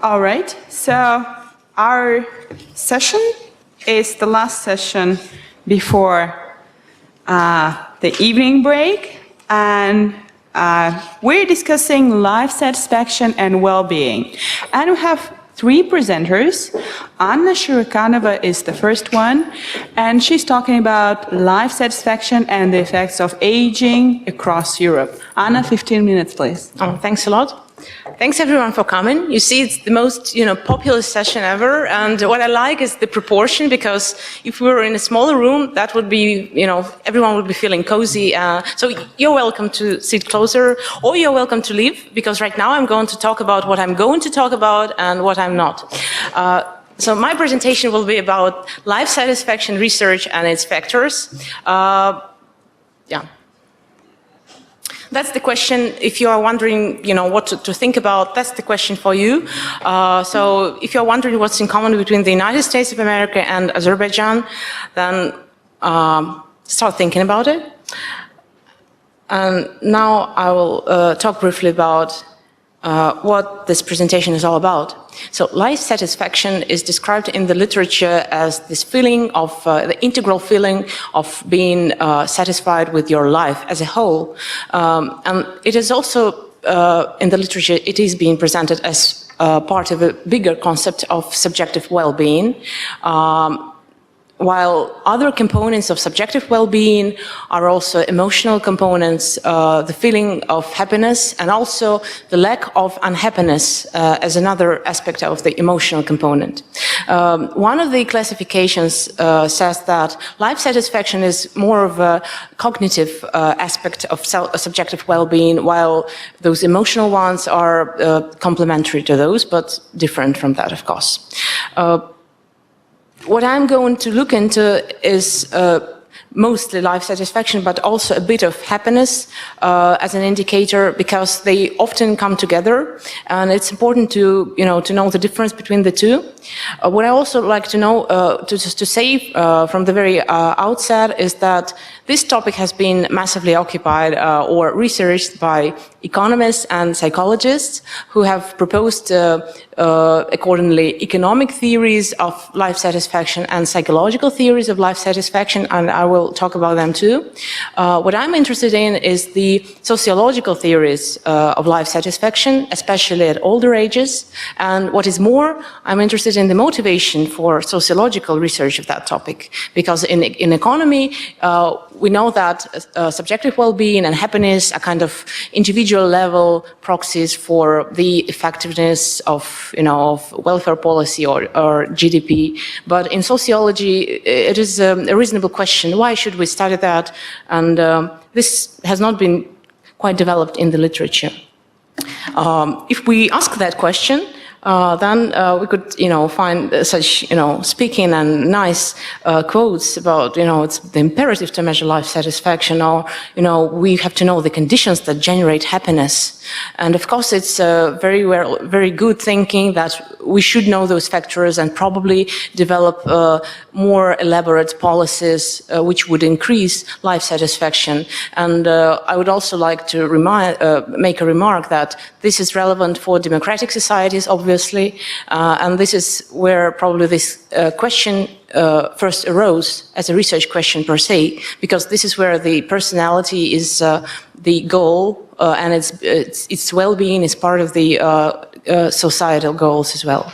All right, so our session is the last session before the evening break, and we're discussing life satisfaction and well-being. And we have three presenters. Anna Shirokanova is the first one, and she's talking about life satisfaction and the effects of aging across Europe. Anna, 15 minutes, please. Oh, thanks a lot. Thanks everyone for coming. You see, it's the most popular session ever, and what I like is the proportion, because if we were in a smaller room, that would be, everyone would be feeling cozy. So you're welcome to sit closer, or you're welcome to leave, because right now I'm going to talk about what I'm going to talk about and what I'm not. So my presentation will be about life satisfaction research and its factors. That's the question. If you are wondering, what to think about, that's the question for you. So if you're wondering what's in common between the United States of America and Azerbaijan, then start thinking about it. And now I will talk briefly about what this presentation is all about. So life satisfaction is described in the literature as this feeling of, the integral feeling of being satisfied with your life as a whole. And it is also, in the literature, it is being presented as part of a bigger concept of subjective well-being. While other components of subjective well-being are also emotional components, the feeling of happiness and also the lack of unhappiness as another aspect of the emotional component. One of the classifications says that life satisfaction is more of a cognitive aspect of subjective well-being, while those emotional ones are complementary to those, but different from that, of course. What I'm going to look into is mostly life satisfaction, but also a bit of happiness as an indicator, because they often come together, and it's important to know the difference between the two. What I also like to know, to say from the very outset, is that this topic has been massively occupied or researched by economists and psychologists who have proposed accordingly economic theories of life satisfaction and psychological theories of life satisfaction, and I will talk about them too. What I'm interested in is the sociological theories of life satisfaction, especially at older ages, and what is more, I'm interested in the motivation for sociological research of that topic, because in economy, we know that subjective well-being and happiness are kind of individual level proxies for the effectiveness of welfare policy or GDP. But in sociology, it is a reasonable question. Why should we study that? And this has not been quite developed in the literature. If we ask that question, then we could, find such, speaking and nice quotes about, it's the imperative to measure life satisfaction, or, we have to know the conditions that generate happiness. And of course, it's very good thinking that we should know those factors and probably develop more elaborate policies which would increase life satisfaction. And I would also like to make a remark that this is relevant for democratic societies, obviously, and this is where probably this question first arose as a research question per se, because this is where the personality is the goal, and its well-being is part of the societal goals as well.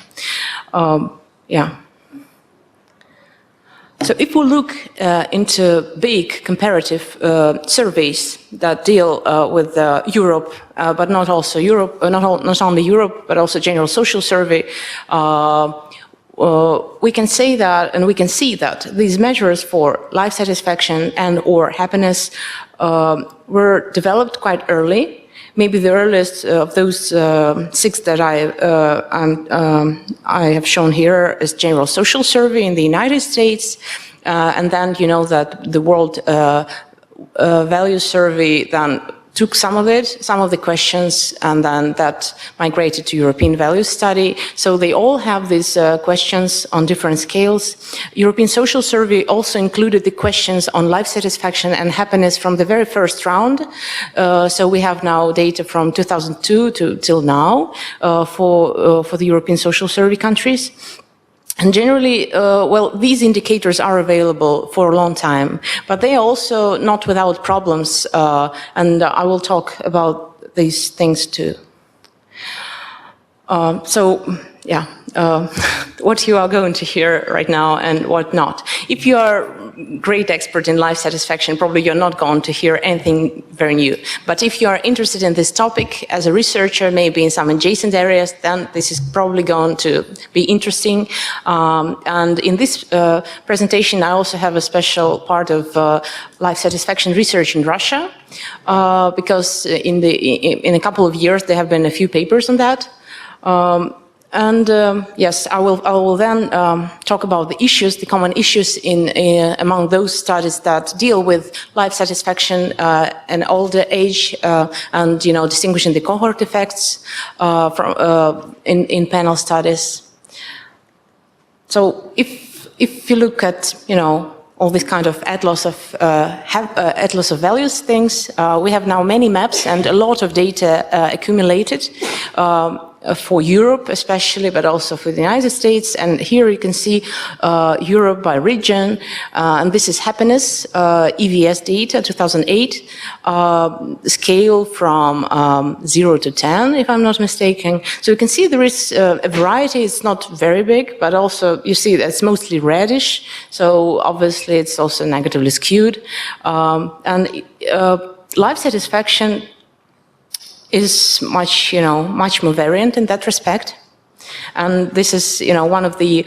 So if we look into big comparative surveys that deal with Europe, but not also Europe, not only Europe, but also General Social Survey, we can say that, and we can see that these measures for life satisfaction and or happiness were developed quite early. Maybe the earliest of those six that I have shown here is General Social Survey in the United States, and then that the World Values Survey then took some of the questions, and then that migrated to European values study. So they all have these questions on different scales. European Social Survey also included the questions on life satisfaction and happiness from the very first round. So we have now data from 2002 till now for the European Social Survey countries. And generally, well, these indicators are available for a long time, but they are also not without problems, and I will talk about these things too. What you are going to hear right now and what not. If you are a great expert in life satisfaction, probably you're not going to hear anything very new. But if you are interested in this topic as a researcher, maybe in some adjacent areas, then this is probably going to be interesting. And in this presentation, I also have a special part of life satisfaction research in Russia, because in a couple of years, there have been a few papers on that. Yes, I will then talk about the issues, the common issues among those studies that deal with life satisfaction and older age, and distinguishing the cohort effects in panel studies. So if you look at all this kind of atlas of values things, we have now many maps and a lot of data accumulated. For Europe especially, but also for the United States. And here you can see Europe by region, and this is happiness, EVS data, 2008, scale from 0 to 10, if I'm not mistaken. So you can see there is a variety. It's not very big, but also you see that it's mostly reddish, so obviously it's also negatively skewed. Life satisfaction is much more variant in that respect. And this is, one of the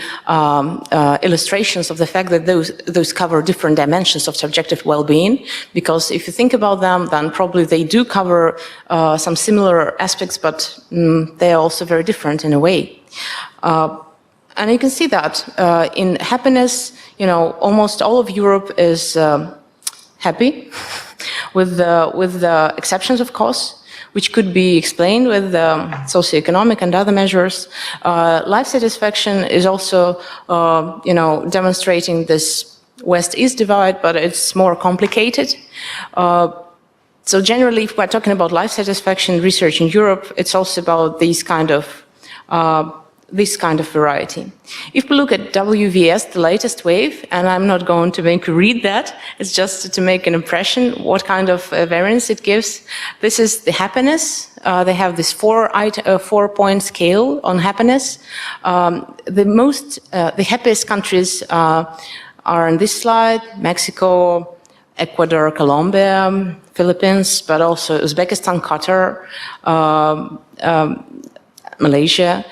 illustrations of the fact that those cover different dimensions of subjective well-being. Because if you think about them, then probably they do cover some similar aspects, but they are also very different in a way. And you can see that in happiness, almost all of Europe is happy, with the exceptions, of course, which could be explained with socioeconomic and other measures. Life satisfaction is also, demonstrating this West-East divide, but it's more complicated. So generally, if we're talking about life satisfaction research in Europe, it's also about this kind of variety. If we look at WVS, the latest wave, and I'm not going to make you read that, it's just to make an impression what kind of variance it gives. This is the happiness. They have this four-point scale on happiness. The happiest countries are on this slide: Mexico, Ecuador, Colombia, Philippines, but also Uzbekistan, Qatar, Malaysia.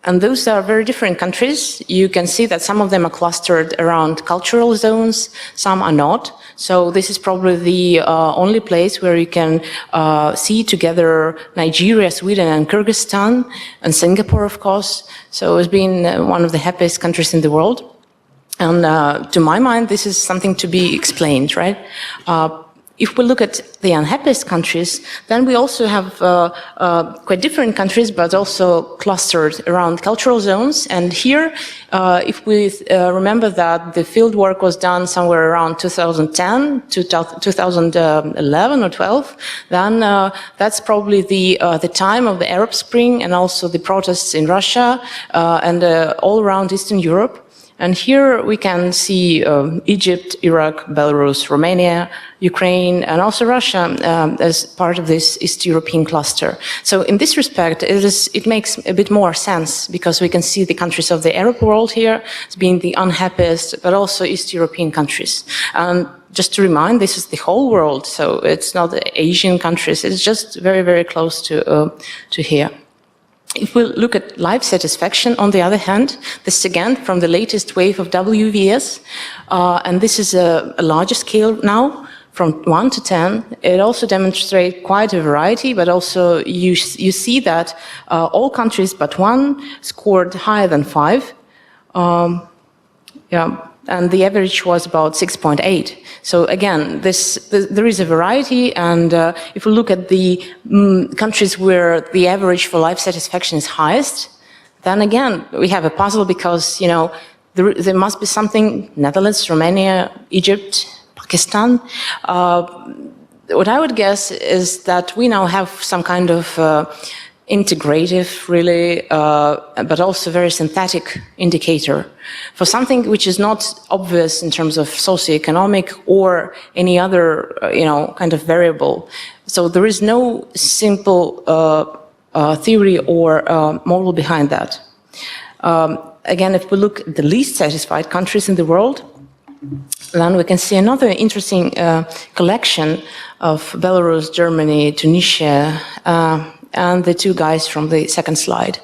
And those are very different countries. You can see that some of them are clustered around cultural zones, some are not. So this is probably the only place where you can see together Nigeria, Sweden, and Kyrgyzstan, and Singapore, of course. So it's been one of the happiest countries in the world. And to my mind, this is something to be explained, right? If we look at the unhappiest countries, then we also have quite different countries, but also clustered around cultural zones. And here, if we remember that the field work was done somewhere around 2010 to 2011 or 12, then that's probably the time of the Arab Spring and also the protests in Russia and all around Eastern Europe. And here we can see Egypt, Iraq, Belarus, Romania, Ukraine, and also Russia as part of this East European cluster. So in this respect, it makes a bit more sense because we can see the countries of the Arab world here as being the unhappiest, but also East European countries. And just to remind, this is the whole world, so it's not the Asian countries. It's just very, very close to here. If we look at life satisfaction, on the other hand, this is again from the latest wave of WVS, and this is a larger scale now, from 1 to 10. It also demonstrates quite a variety, but also you see that all countries but one scored higher than 5. and the average was about 6.8. So again, there is a variety, and if we look at the countries where the average for life satisfaction is highest, then again, we have a puzzle because, you know, there must be something, Netherlands, Romania, Egypt, Pakistan. What I would guess is that we now have some kind of integrative, really, but also very synthetic indicator for something which is not obvious in terms of socioeconomic or any other, you know, kind of variable. So there is no simple theory or model behind that. Again, if we look at the least satisfied countries in the world, then we can see another interesting collection of Belarus, Germany, Tunisia, and the two guys from the second slide.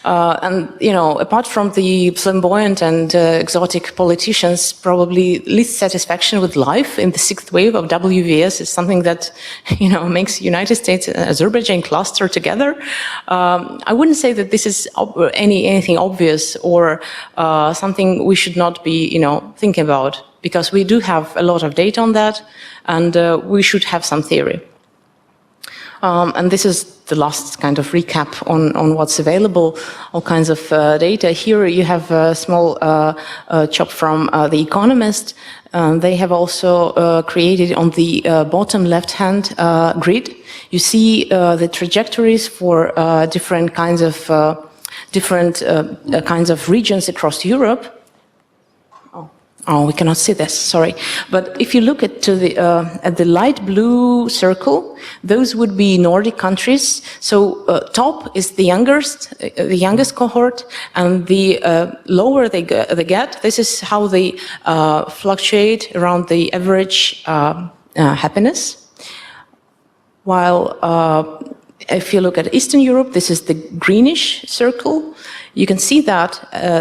And, you know, apart from the flamboyant and exotic politicians, probably least satisfaction with life in the sixth wave of WVS is something that, you know, makes United States and Azerbaijan cluster together. I wouldn't say that this is anything obvious or something we should not be, you know, thinking about, because we do have a lot of data on that, and we should have some theory. And this is the last kind of recap on what's available, all kinds of data. Here you have a small chop from The Economist. They have also created on the bottom left-hand grid, you see the trajectories for different kinds of regions across Europe. Oh, we cannot see this, sorry. But if you look at the light blue circle, those would be Nordic countries. So top is the youngest cohort, and the lower they get, this is how they fluctuate around the average happiness. While if you look at Eastern Europe, this is the greenish circle. You can see that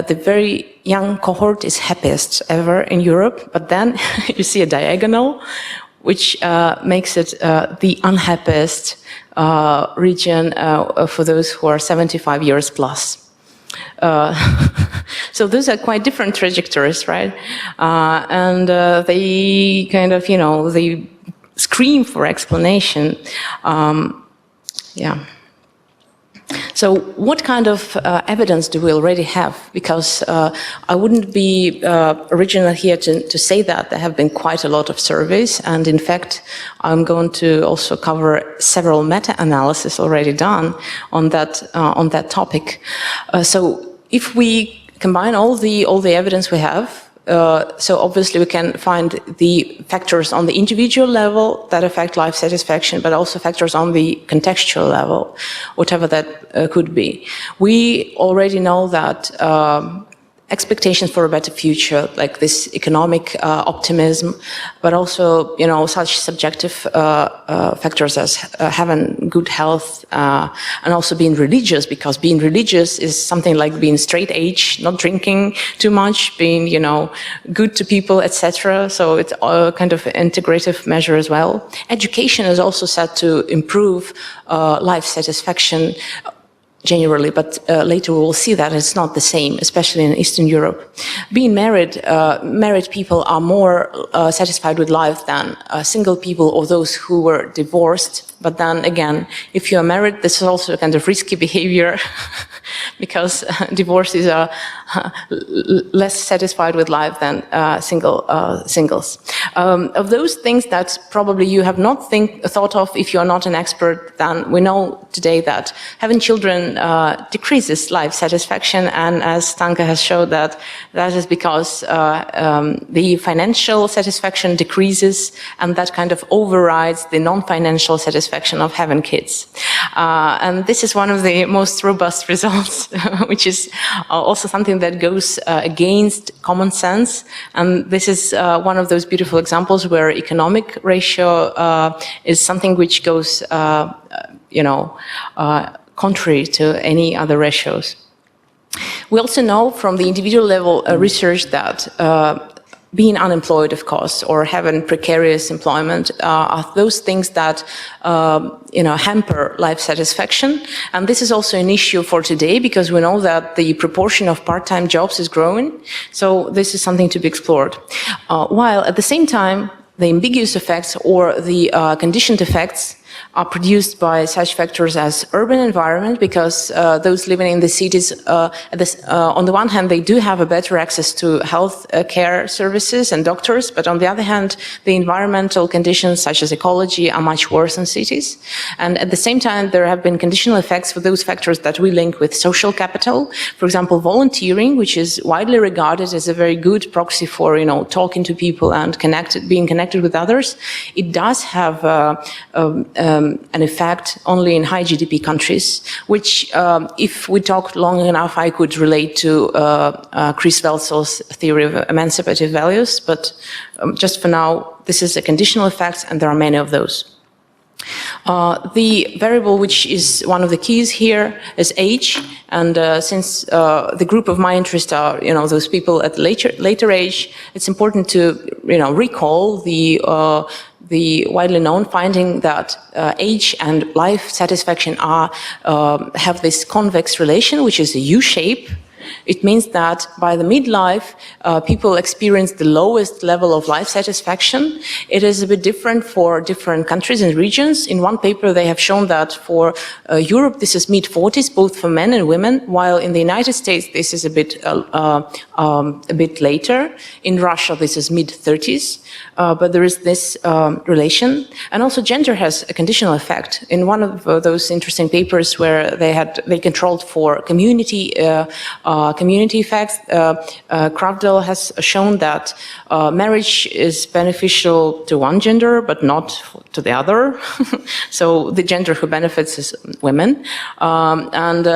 the very young cohort is happiest ever in Europe, but then you see a diagonal, which makes it the unhappiest region for those who are 75 years plus. So those are quite different trajectories, right? And they kind of, you know, they scream for explanation. Yeah. So what kind of evidence do we already have? Because I wouldn't be original here to say that. There have been quite a lot of surveys, and in fact, I'm going to also cover several meta-analyses already done on that topic. So if we combine all the evidence we have, so obviously we can find the factors on the individual level that affect life satisfaction, but also factors on the contextual level, whatever that could be. We already know that expectations for a better future, like this economic optimism, but also, you know, such subjective factors as having good health and also being religious, because being religious is something like being straight edge, not drinking too much, being, you know, good to people, etc. So it's a kind of integrative measure as well. Education is also said to improve life satisfaction generally, but later we will see that it's not the same, especially in Eastern Europe. Being married, married people are more satisfied with life than single people or those who were divorced. But then again, if you are married, this is also a kind of risky behavior because divorcees are less satisfied with life than singles. Of those things that probably you have not thought of if you are not an expert, then we know today that having children decreases life satisfaction, and as Stanka has showed that is because the financial satisfaction decreases, and that kind of overrides the non-financial satisfaction of having kids. And this is one of the most robust results, which is also something that goes against common sense. And this is one of those beautiful examples where economic ratio is something which goes, contrary to any other ratios. We also know from the individual level research that being unemployed, of course, or having precarious employment are those things that hamper life satisfaction. And this is also an issue for today because we know that the proportion of part-time jobs is growing. So this is something to be explored. While at the same time, the ambiguous effects or the conditioned effects are produced by such factors as urban environment, because those living in the cities, on the one hand, they do have a better access to health care services and doctors, but on the other hand, the environmental conditions such as ecology are much worse in cities. And at the same time, there have been conditional effects for those factors that we link with social capital. For example, volunteering, which is widely regarded as a very good proxy for, talking to people and being connected with others. It does have an effect only in high GDP countries, which, if we talk long enough, I could relate to Chris Welsel's theory of emancipative values, but just for now, this is a conditional effect, and there are many of those. The variable which is one of the keys here is age, and since the group of my interest are those people at later age, it's important to recall the widely known finding that age and life satisfaction have this convex relation, which is a U shape. It means that by the midlife, people experience the lowest level of life satisfaction. It is a bit different for different countries and regions. In one paper, they have shown that for Europe, this is mid-40s, both for men and women, while in the United States, this is a bit later. In Russia, this is mid-30s, but there is this relation. And also gender has a conditional effect. In one of those interesting papers where they controlled for community effects, Kravdel has shown that marriage is beneficial to one gender, but not to the other. So the gender who benefits is women. And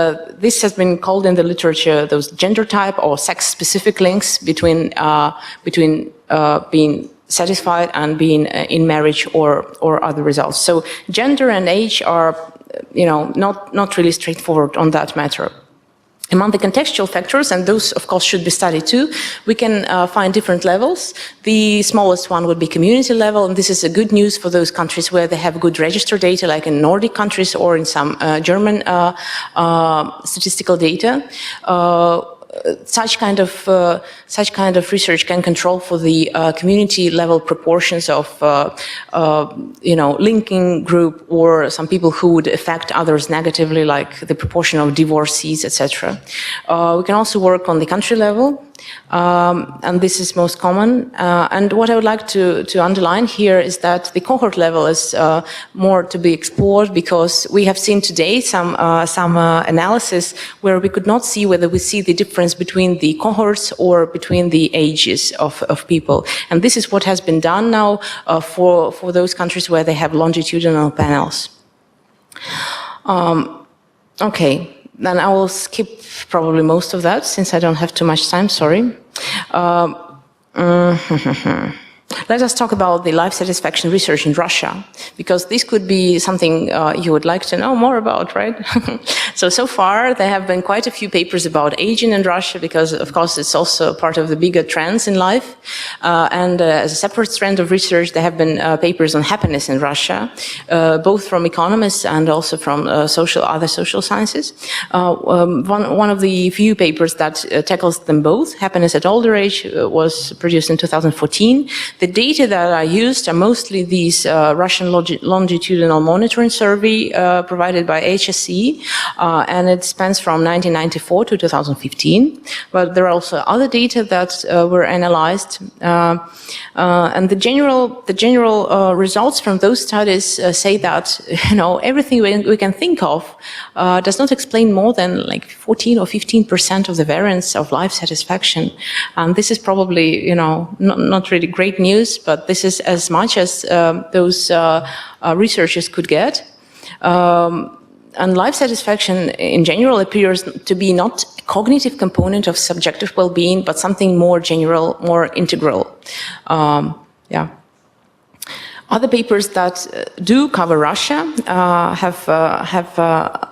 this has been called in the literature those gender type or sex-specific links between being satisfied and being in marriage or other results. So gender and age are, not really straightforward on that matter. Among the contextual factors, and those of course should be studied too, we can find different levels. The smallest one would be community level, and this is a good news for those countries where they have good register data, like in Nordic countries or in some German statistical data. Such kind of research can control for the community level proportions of linking group or some people who would affect others negatively, like the proportion of divorcees, etc. We can also work on the country level. And this is most common. And what I would like to underline here is that the cohort level is more to be explored, because we have seen today some analysis where we could not see whether we see the difference between the cohorts or between the ages of people. And this is what has been done now for those countries where they have longitudinal panels. Okay. Then I will skip probably most of that since I don't have too much time, sorry. Let us talk about the life satisfaction research in Russia, because this could be something you would like to know more about, right? So far, there have been quite a few papers about aging in Russia, because, of course, it's also part of the bigger trends in life. And as a separate strand of research, there have been papers on happiness in Russia, both from economists and also from other social sciences. One of the few papers that tackles them both, happiness at older age, was produced in 2014. The data that are used are mostly these Russian longitudinal monitoring survey provided by HSE, and it spans from 1994 to 2015. But there are also other data that were analyzed, and the general results from those studies say that everything we can think of does not explain more than like 14 or 15% of the variance of life satisfaction, and this is probably not really great news. But this is as much as those researchers could get. And life satisfaction in general appears to be not a cognitive component of subjective well-being, but something more general, more integral. Other papers that do cover Russia have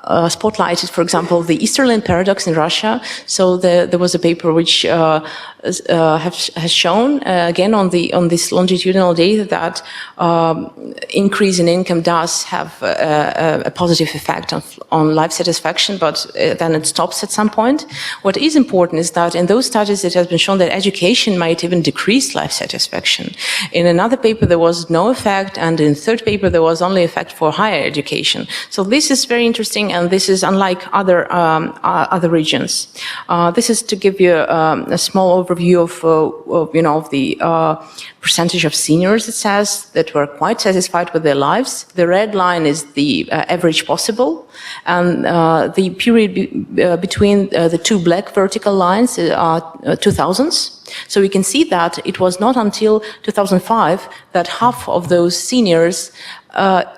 spotlighted, for example, the Easterland paradox in Russia. So there was a paper which has shown again on this longitudinal data that increase in income does have a positive effect on life satisfaction, but then it stops at some point. What is important is that in those studies it has been shown that education might even decrease life satisfaction. In another paper there was no effect, and in the third paper there was only effect for higher education. So this is very interesting, and this is unlike other regions. This is to give you a small overview of the percentage of seniors, it says, that were quite satisfied with their lives. The red line is the average possible, and the period between the two black vertical lines are 2000s. So we can see that it was not until 2005 that half of those seniors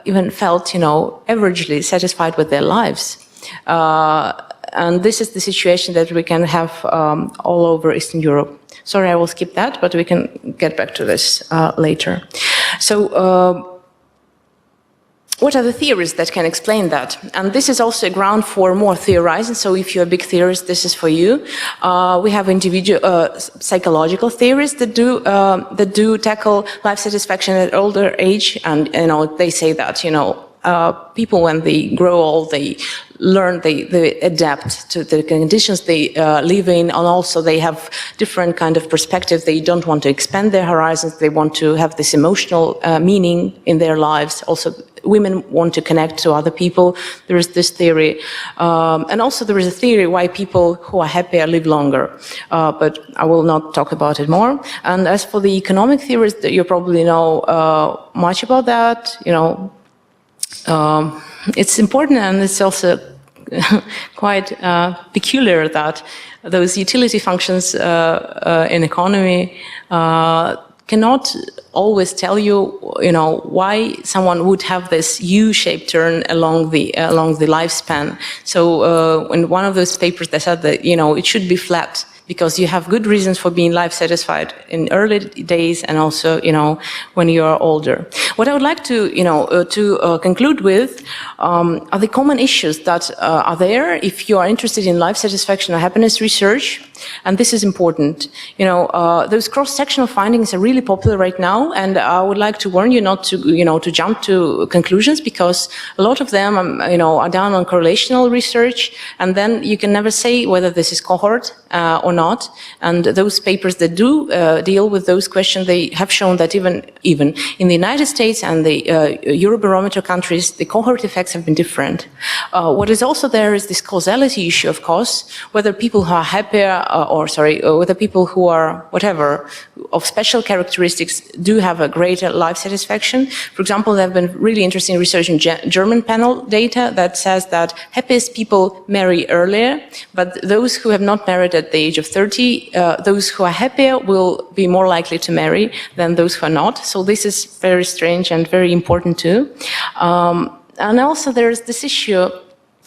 even felt, averagely satisfied with their lives. And this is the situation that we can have all over Eastern Europe. Sorry, I will skip that, but we can get back to this later. So what are the theories that can explain that? And this is also a ground for more theorizing. So if you're a big theorist, this is for you. We have individual psychological theories that do tackle life satisfaction at older age, and they say that people, when they grow old, they learn, they adapt to the conditions they live in, and also they have different kind of perspective. They don't want to expand their horizons. They want to have this emotional meaning in their lives. Also, women want to connect to other people. There is this theory. And also there is a theory why people who are happier live longer. But I will not talk about it more. And as for the economic theories, you probably know much about that. It's important, and it's also quite peculiar that those utility functions in economy cannot always tell you, why someone would have this U-shaped turn along the lifespan. So in one of those papers, they said that it should be flat, because you have good reasons for being life satisfied in early days, and also when you are older. What I would like to conclude with are the common issues that are there if you are interested in life satisfaction or happiness research, and this is important. Those cross-sectional findings are really popular right now, and I would like to warn you not to jump to conclusions, because a lot of them are done on correlational research, and then you can never say whether this is cohort or not. And those papers that do deal with those questions, they have shown that even in the United States and the Eurobarometer countries, the cohort effects have been different. What is also there is this causality issue, of course, whether people who are happier, whether people who are whatever of special characteristics do have a greater life satisfaction. For example, there have been really interesting research in German panel data that says that happiest people marry earlier, but those who have not married at the age of 30, those who are happier will be more likely to marry than those who are not. So this is very strange and very important too. And also there is this issue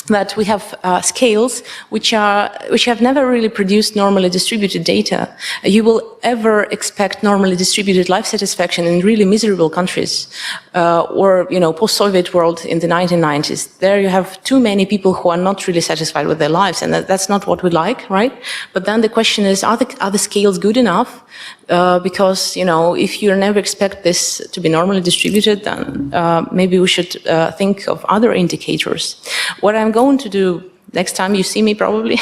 that we have scales which have never really produced normally distributed data. You will ever expect normally distributed life satisfaction in really miserable countries, or post-Soviet world in the 1990s. There you have too many people who are not really satisfied with their lives, and that's not what we like, right? But then the question is, are the scales good enough? Because if you never expect this to be normally distributed, then maybe we should think of other indicators. What I'm going to do next time you see me probably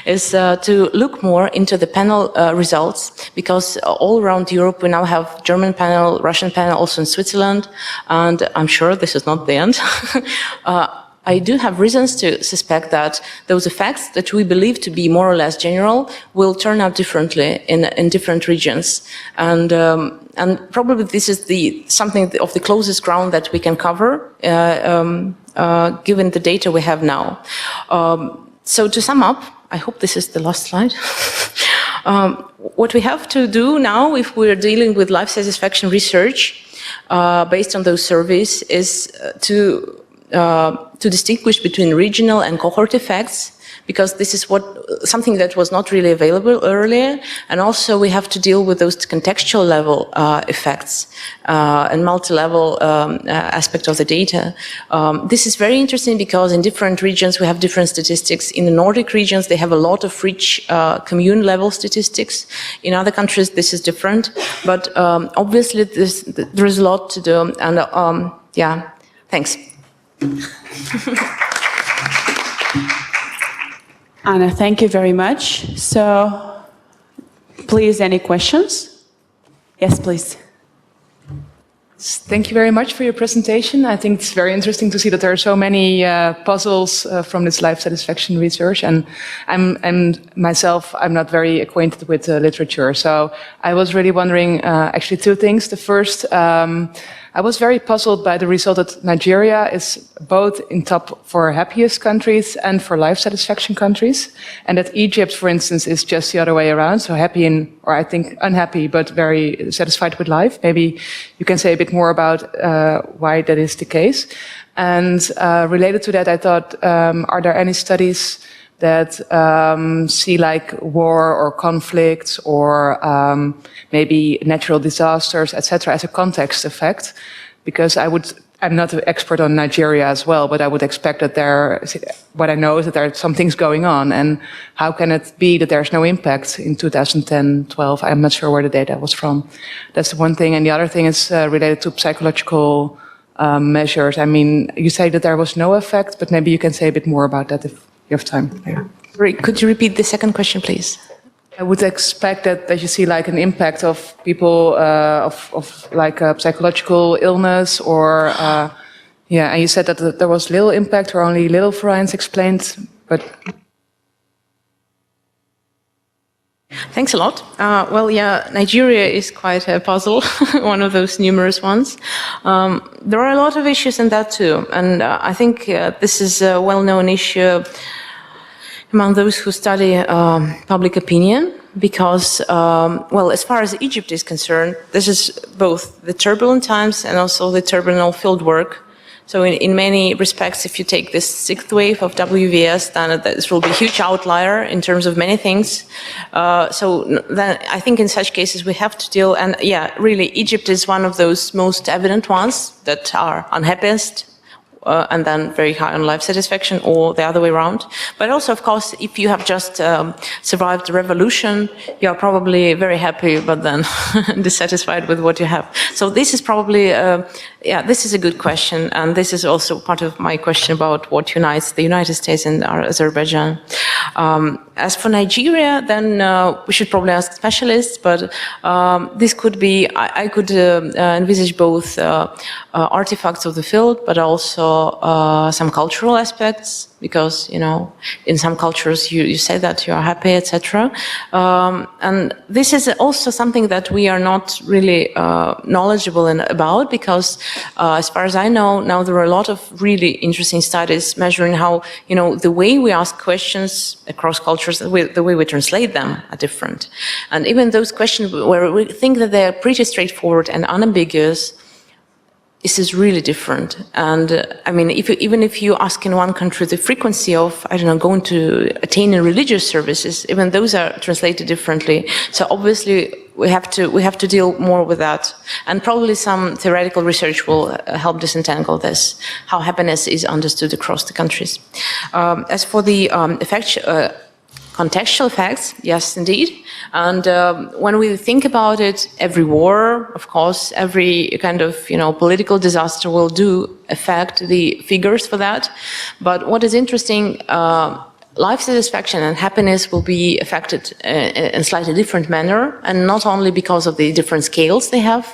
is to look more into the panel results, because all around Europe we now have German panel, Russian panel, also in Switzerland, and I'm sure this is not the end. I do have reasons to suspect that those effects that we believe to be more or less general will turn out differently in different regions. And probably this is something of the closest ground that we can cover, given the data we have now. So to sum up, I hope this is the last slide. What we have to do now, if we're dealing with life satisfaction research based on those surveys, is to distinguish between regional and cohort effects. because this is something that was not really available earlier. And also we have to deal with those contextual level effects and multi-level aspect of the data. This is very interesting because in different regions we have different statistics. In the Nordic regions they have a lot of rich commune level statistics. In other countries this is different, but obviously there is a lot to do, and yeah, thanks. Anna, thank you very much. So, please, any questions? Yes, please. Thank you very much for your presentation. I think it's very interesting to see that there are so many puzzles from this life satisfaction research. And I'm not very acquainted with literature. So I was really wondering actually two things. The first, I was very puzzled by the result that Nigeria is both in top for happiest countries and for life satisfaction countries. And that Egypt, for instance, is just the other way around. So happy or I think unhappy, but very satisfied with life. Maybe you can say a bit more about why that is the case. And related to that, I thought, are there any studies that see like war or conflicts or maybe natural disasters, etc., as a context effect? Because I'm not an expert on Nigeria as well, but I would expect that what I know is that there are some things going on. And how can it be that there's no impact in 2010, 12? I'm not sure where the data was from. That's the one thing. And the other thing is related to psychological measures. I mean, you say that there was no effect, but maybe you can say a bit more about that if you have time. Yeah. Could you repeat the second question, please? I would expect that you see like an impact of people of like a psychological illness or yeah. And you said that there was little impact or only little variance explained, but. Thanks a lot. Well, yeah, Nigeria is quite a puzzle, one of those numerous ones. There are a lot of issues in that too, and I think this is a well-known issue among those who study public opinion, because, well, as far as Egypt is concerned, this is both the turbulent times and also the turbulent field work. So in many respects, if you take this sixth wave of WVS, then this will be a huge outlier in terms of many things. So then I think in such cases we have to deal, and yeah, really Egypt is one of those most evident ones that are unhappiest, and then very high on life satisfaction, or the other way around. But also, of course, if you have just survived the revolution, you are probably very happy, but then dissatisfied with what you have. So this is probably, yeah, this is a good question. And this is also part of my question about what unites the United States and Azerbaijan. As for Nigeria, then we should probably ask specialists, but this could be, I could envisage both artifacts of the field, but also some cultural aspects, because, you know, in some cultures you say that you are happy, etc. And this is also something that we are not really knowledgeable about, because as far as I know, now there are a lot of really interesting studies measuring how, you know, the way we ask questions across cultures, the way we translate them are different. And even those questions where we think that they're pretty straightforward and unambiguous, this is really different. And I mean, even if you ask in one country the frequency of, I don't know, going to attend religious services, even those are translated differently. So obviously we have to deal more with that. And probably some theoretical research will help disentangle this, how happiness is understood across the countries. As for the contextual effects, yes, indeed. And when we think about it, every war, of course, every kind of, you know, political disaster will affect the figures for that. But what is interesting, life satisfaction and happiness will be affected in a slightly different manner, and not only because of the different scales they have.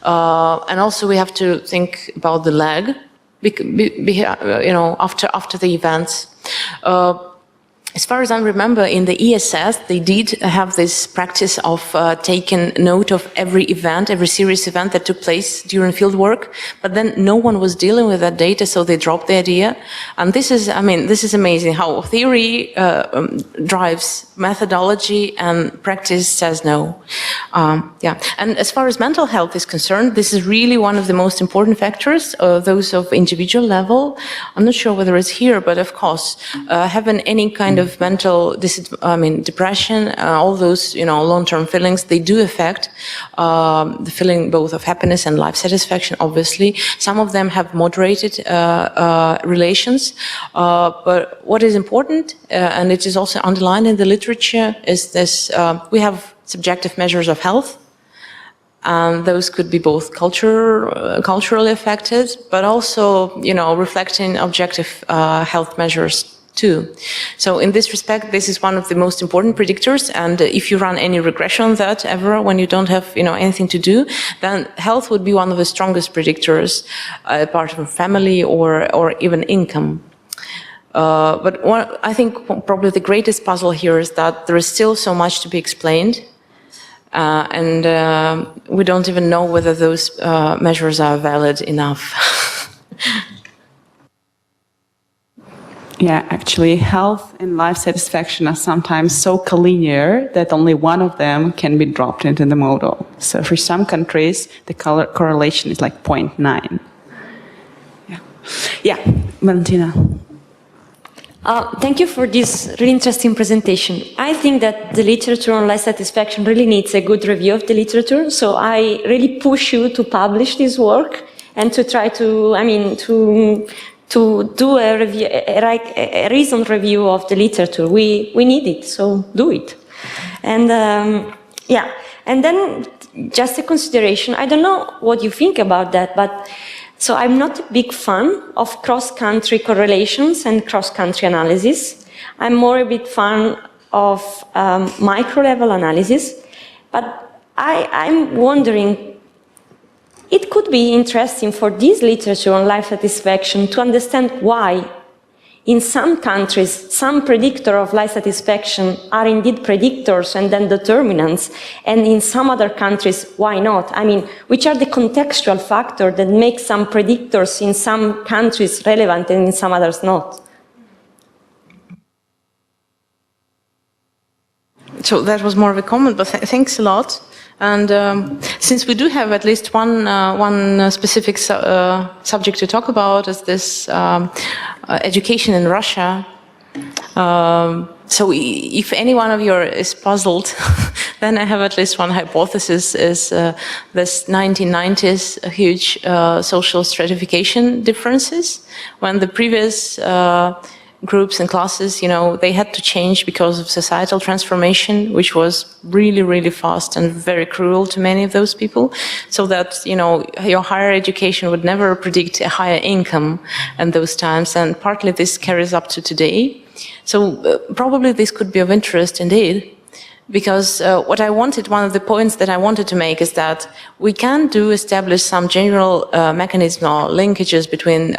And also we have to think about the lag, you know, after the events. As far as I remember, in the ESS, they did have this practice of taking note of every event, every serious event that took place during field work, but then no one was dealing with that data, so they dropped the idea. And this is, I mean, this is amazing how theory drives methodology and practice says no. Yeah, and as far as mental health is concerned, this is really one of the most important factors, those of individual level. I'm not sure whether it's here, but of course, having any kind of mental, depression, all those, long-term feelings, they do affect the feeling both of happiness and life satisfaction, obviously. Some of them have moderated relations, but what is important, and it is also underlined in the literature, is this, we have subjective measures of health. Those could be both culturally affected, but also, reflecting objective health measures too. So in this respect, this is one of the most important predictors. And if you run any regression on that ever, when you don't have, anything to do, then health would be one of the strongest predictors, apart from family or even income. But I think probably the greatest puzzle here is that there is still so much to be explained. And we don't even know whether those measures are valid enough. Yeah, actually, health and life satisfaction are sometimes so collinear that only one of them can be dropped into the model. So for some countries, the correlation is like 0.9. Yeah, Valentina. Thank you for this really interesting presentation. I think that the literature on life satisfaction really needs a good review of the literature. So I really push you to publish this work and to try to do a review, a reasoned review of the literature. We need it, so do it. And yeah, and then just a consideration. I don't know what you think about that, but so I'm not a big fan of cross-country correlations and cross-country analysis. I'm more a big fan of micro-level analysis, but I'm wondering, it could be interesting for this literature on life satisfaction to understand why in some countries some predictors of life satisfaction are indeed predictors and then determinants, and in some other countries why not? I mean, which are the contextual factors that make some predictors in some countries relevant and in some others not? So that was more of a comment, but thanks a lot. And since we do have at least one specific subject to talk about, is this education in Russia. So if any one of you is puzzled, then I have at least one hypothesis: is this 1990s huge social stratification differences, when the previous groups and classes, they had to change because of societal transformation, which was really, really fast and very cruel to many of those people. So that, your higher education would never predict a higher income in those times. And partly this carries up to today. So probably this could be of interest indeed. Because one of the points that I wanted to make is that we can establish some general mechanism or linkages between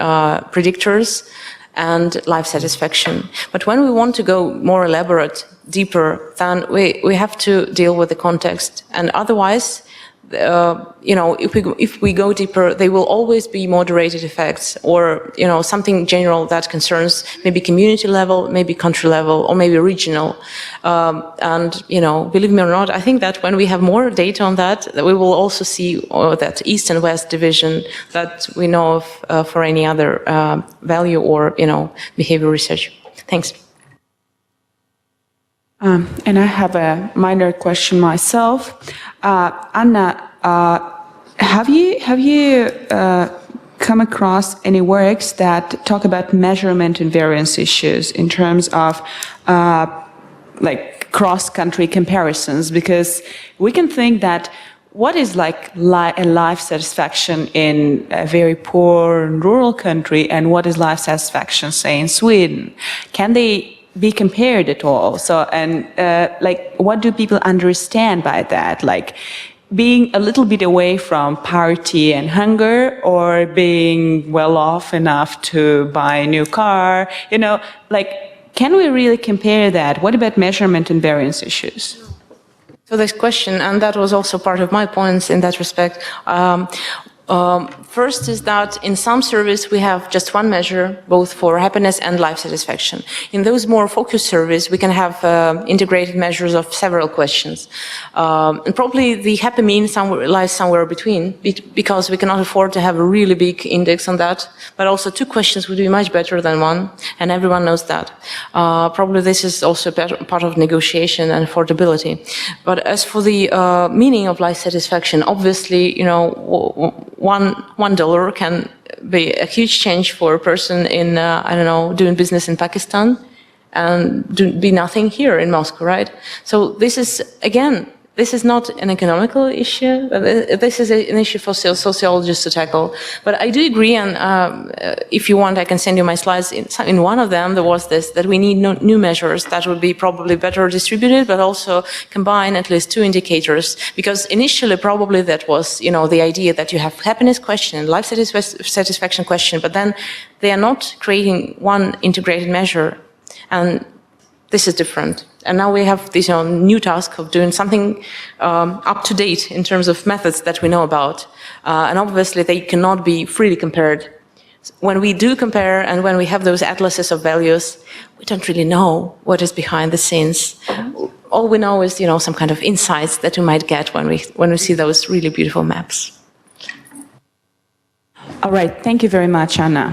predictors and life satisfaction. But when we want to go more elaborate, deeper, then we have to deal with the context. And otherwise, if we go deeper, they will always be moderated effects, or something general that concerns maybe community level, maybe country level, or maybe regional. And believe me or not, I think that when we have more data on that, we will also see that East and West division that we know of for any other value or behavior research. Thanks. And I have a minor question myself. Anna, have you come across any works that talk about measurement and variance issues in terms of cross-country comparisons? Because we can think that what is like a life satisfaction in a very poor rural country, and what is life satisfaction, say, in Sweden? Can they be compared at all? So, and what do people understand by that? Like being a little bit away from poverty and hunger, or being well off enough to buy a new car, can we really compare that? What about measurement and variance issues? So this question, and that was also part of my points in that respect. First is that in some surveys we have just one measure, both for happiness and life satisfaction. In those more focused surveys, we can have integrated measures of several questions. And probably the happy mean lies somewhere between, because we cannot afford to have a really big index on that. But also 2 questions would be much better than 1, and everyone knows that. Probably this is also part of negotiation and affordability. But as for the meaning of life satisfaction, obviously, you know, $1 can be a huge change for a person in, I don't know, doing business in Pakistan and be nothing here in Moscow, right? So this is, again, this is not an economical issue. This is an issue for sociologists to tackle. But I do agree, and if you want, I can send you my slides. In one of them, there was this, that we need new measures that would be probably better distributed, but also combine at least 2 indicators. Because initially, probably that was, you know, the idea that you have happiness question, life satisfaction question, but then they are not creating one integrated measure. And this is different. And now we have this new task of doing something up to date in terms of methods that we know about. And obviously they cannot be freely compared. When we do compare and when we have those atlases of values, we don't really know what is behind the scenes. All we know is, you know, some kind of insights that we might get when we see those really beautiful maps. All right, thank you very much, Anna.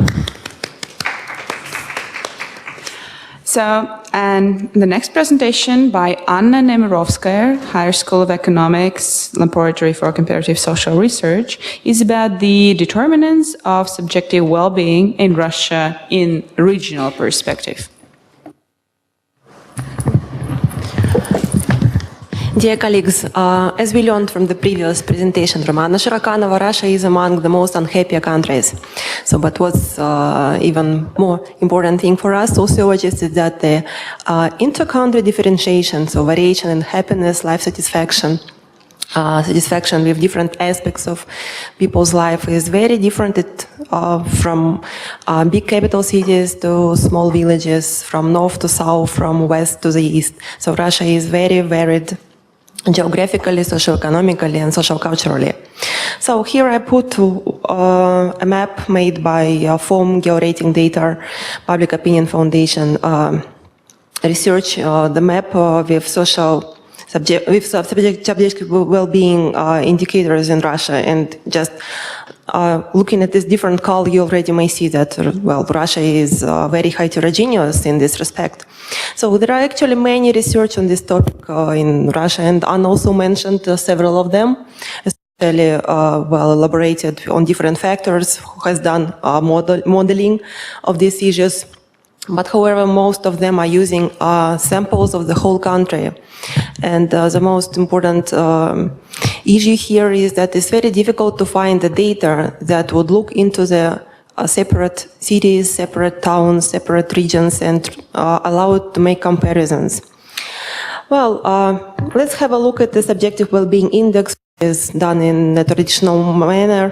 So, and the next presentation by Anna Nemirovskaya, Higher School of Economics, Laboratory for Comparative Social Research, is about the determinants of subjective well-being in Russia in regional perspective. Dear colleagues, as we learned from the previous presentation from Anna Shirokanova, Russia is among the most unhappy countries. So, but what's even more important thing for us sociologists is that the inter-country differentiation, so variation in happiness, life satisfaction, satisfaction with different aspects of people's life is very different from big capital cities to small villages, from north to south, from west to the east. So Russia is very varied geographically, socioeconomically, and social-culturally. So here I put a map made by FOAM Georating Data Public Opinion Foundation research, the map with subjective well-being indicators in Russia, and just looking at this different color, you already may see that, well, Russia is very heterogeneous in this respect. So there are actually many research on this topic in Russia, and Anna also mentioned several of them, especially well elaborated on different factors, who has done modeling of these issues. But however, most of them are using samples of the whole country. And the most important issue here is that it's very difficult to find the data that would look into the separate cities, separate towns, separate regions, and allow it to make comparisons. Well, let's have a look at the subjective well-being index. It's done in a traditional manner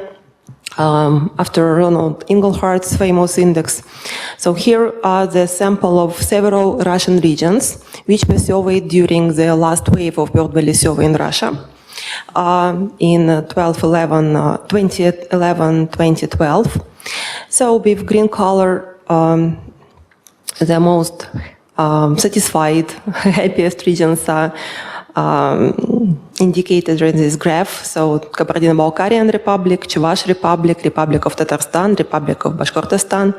after Ronald Inglehart's famous index. So here are the sample of several Russian regions, which were surveyed during the last wave of bird valley survey in Russia in 2011-2012. So with green color, the most satisfied, happiest regions are indicated in this graph. So Kabardino-Balkarian Republic, Chuvash Republic, Republic of Tatarstan, Republic of Bashkortostan.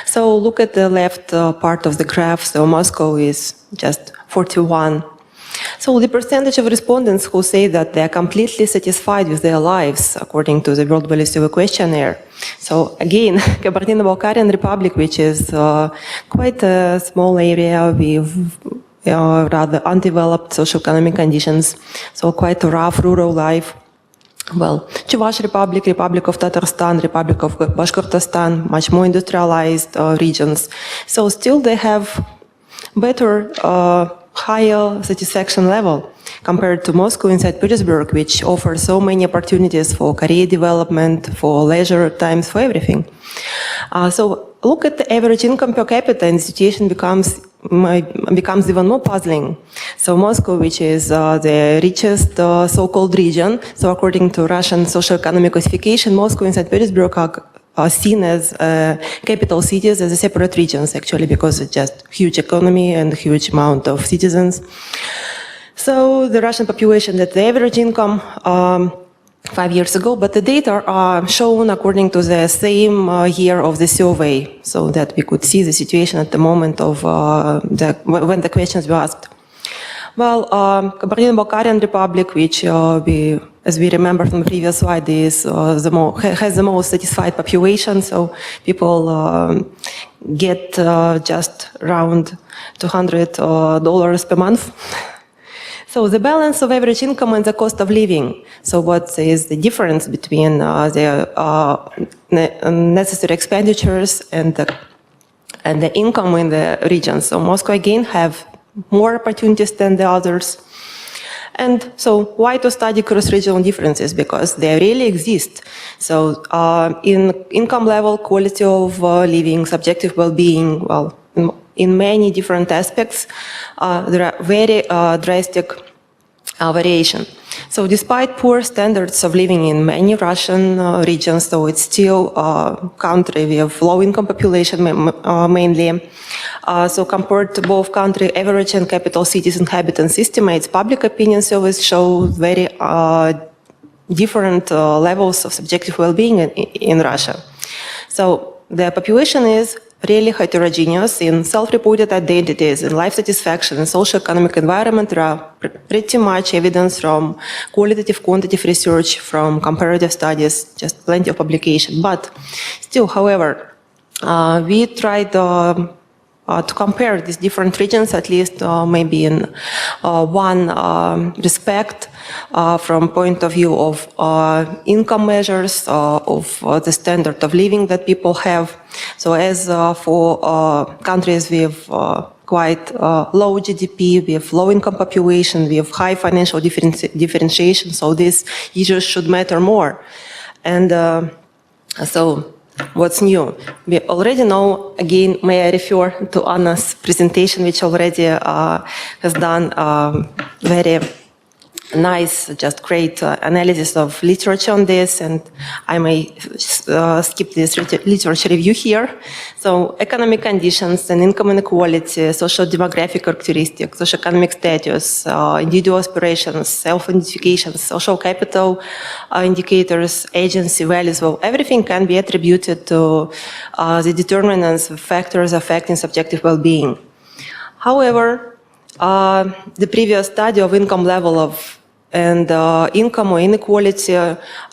So look at the left part of the graph. So Moscow is just 41. So the percentage of respondents who say that they are completely satisfied with their lives, according to the World Value Survey questionnaire. So again, Kabardino-Balkarian Republic, which is quite a small area with rather undeveloped socioeconomic conditions, so quite a rough rural life. Well, Chuvash Republic, Republic of Tatarstan, Republic of Bashkortostan, much more industrialized regions. So still they have better, higher satisfaction level compared to Moscow and St. Petersburg, which offers so many opportunities for career development, for leisure times, for everything. So look at the average income per capita, and the situation becomes becomes even more puzzling. So Moscow, which is the richest so-called region, so according to Russian socio-economic classification, Moscow and St. Petersburg are seen as capital cities as separate regions, actually, because it's just huge economy and huge amount of citizens. So the Russian population, that the average income 5 years ago, but the data are shown according to the same year of the survey, so that we could see the situation at the moment of when the questions were asked. Well, Kabardino-Balkarian Republic, which as we remember from the previous slide, is has the most satisfied population. So people get just around $200 per month. So the balance of average income and the cost of living. So what is the difference between the necessary expenditures and the income in the region? So Moscow again have more opportunities than the others. And so why to study cross-regional differences? Because they really exist. So in income level, quality of living, subjective well-being, well, in many different aspects, there are very drastic variation. So despite poor standards of living in many Russian regions, so it's still a country with low-income population mainly. So compared to both country average and capital cities inhabitants estimates, public opinion surveys show very different levels of subjective well-being in Russia. So the population is really heterogeneous in self-reported identities, in life satisfaction, and socio-economic environment. There are pretty much evidence from qualitative, quantitative research, from comparative studies, just plenty of publication. But still, however, we tried to compare these different regions, at least maybe in one respect, from point of view of income measures, of the standard of living that people have. So as for countries with quite low GDP, with low income population, with high financial differentiation, so these issues should matter more. And so what's new? We already know, again, may I refer to Anna's presentation, which already has done very nice, just great analysis of literature on this, and I may skip this literature review here. So economic conditions and income inequality, social demographic characteristics, socioeconomic status, individual aspirations, self-identification, social capital indicators, agency, values, well, everything can be attributed to the determinants of factors affecting subjective well-being. However, the previous study of income level and income or inequality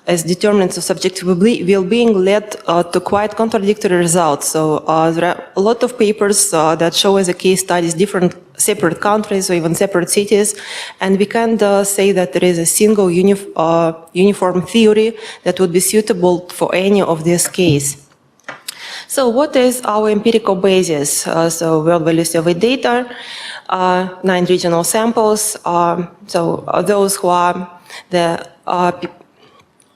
as determinants of subjective well-being led to quite contradictory results. So there are a lot of papers that show as a case studies different separate countries or even separate cities, and we can't say that there is a single uniform theory that would be suitable for any of these cases. So what is our empirical basis? So world value survey data, 9 regional samples. So those who are the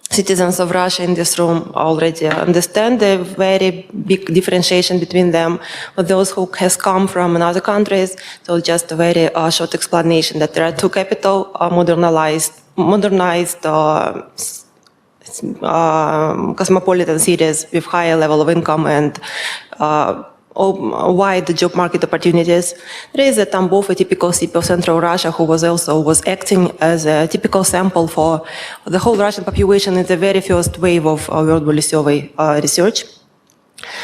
citizens of Russia in this room already understand the very big differentiation between them. But those who has come from other countries, so just a very short explanation that there are 2 capital modernized cosmopolitan cities with higher level of income and wide job market opportunities. There is Tambov, a typical city of central Russia, who was acting as a typical sample for the whole Russian population in the very first wave of World Value Survey research.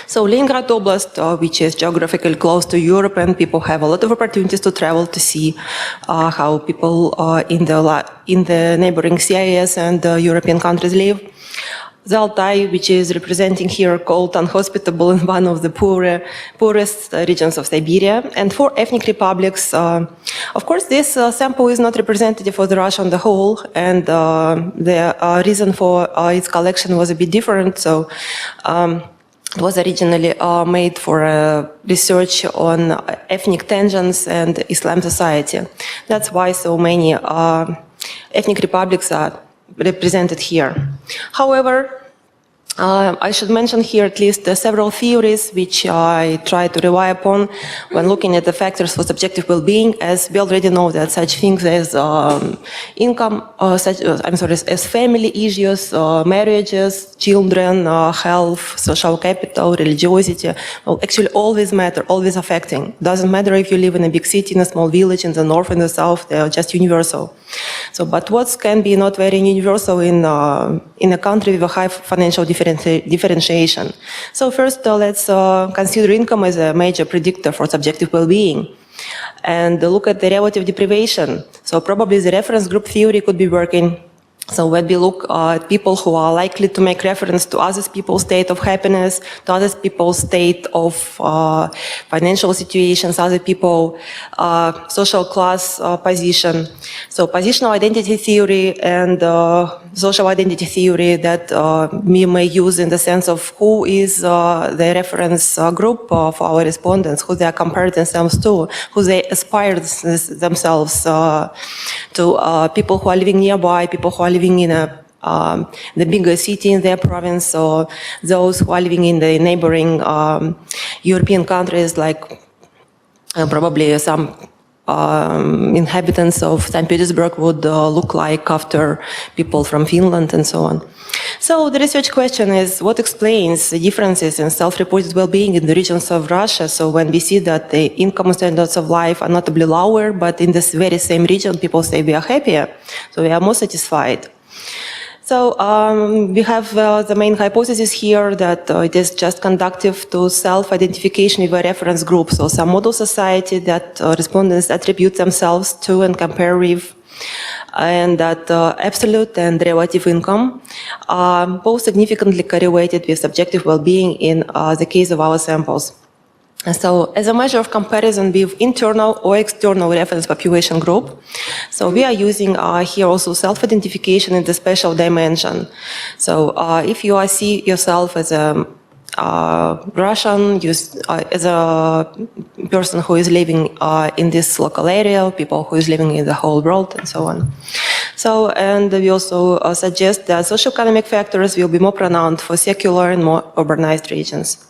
So Leningrad Oblast, which is geographically close to Europe, and people have a lot of opportunities to travel to see how people in the neighboring CIS and European countries live. The Altai, which is representing here, called unhospitable in one of the poorest regions of Siberia, and 4 ethnic republics. Of course, this sample is not representative for the Russia on the whole, and the reason for its collection was a bit different. So it was originally made for research on ethnic tensions and Islam society. That's why so many ethnic republics are represented here. However, I should mention here at least several theories which I try to rely upon when looking at the factors for subjective well-being, as we already know that such things as income, as family issues, marriages, children, health, social capital, religiosity, will actually always matter, always affecting. Doesn't matter if you live in a big city, in a small village, in the north, in the south, they are just universal. So, but what can be not very universal in a country with a high financial differentiation? So first, let's consider income as a major predictor for subjective well-being. And look at the relative deprivation. So probably the reference group theory could be working. So when we look at people who are likely to make reference to other people's state of happiness, to other people's state of financial situations, other people, social class position. So positional identity theory and social identity theory that we may use in the sense of who is the reference group for our respondents, who they are compared themselves to, who they aspire themselves to, people who are living nearby, people who are living in the bigger city in their province, or those who are living in the neighboring European countries, like probably some inhabitants of St. Petersburg would look like after people from Finland and so on. So the research question is, what explains the differences in self-reported well-being in the regions of Russia? So when we see that the income standards of life are notably lower, but in this very same region, people say we are happier, so we are more satisfied. So we have the main hypothesis here that it is just conducive to self-identification with a reference group. So some model society that respondents attribute themselves to and compare with, and that absolute and relative income are both significantly correlated with subjective well-being in the case of our samples. And so as a measure of comparison with internal or external reference population group, so we are using here also self-identification in the special dimension. So if you see yourself as a Russian, as a person who is living in this local area, people who is living in the whole world, and so on. So, and we also suggest that socioeconomic factors will be more pronounced for secular and more urbanized regions.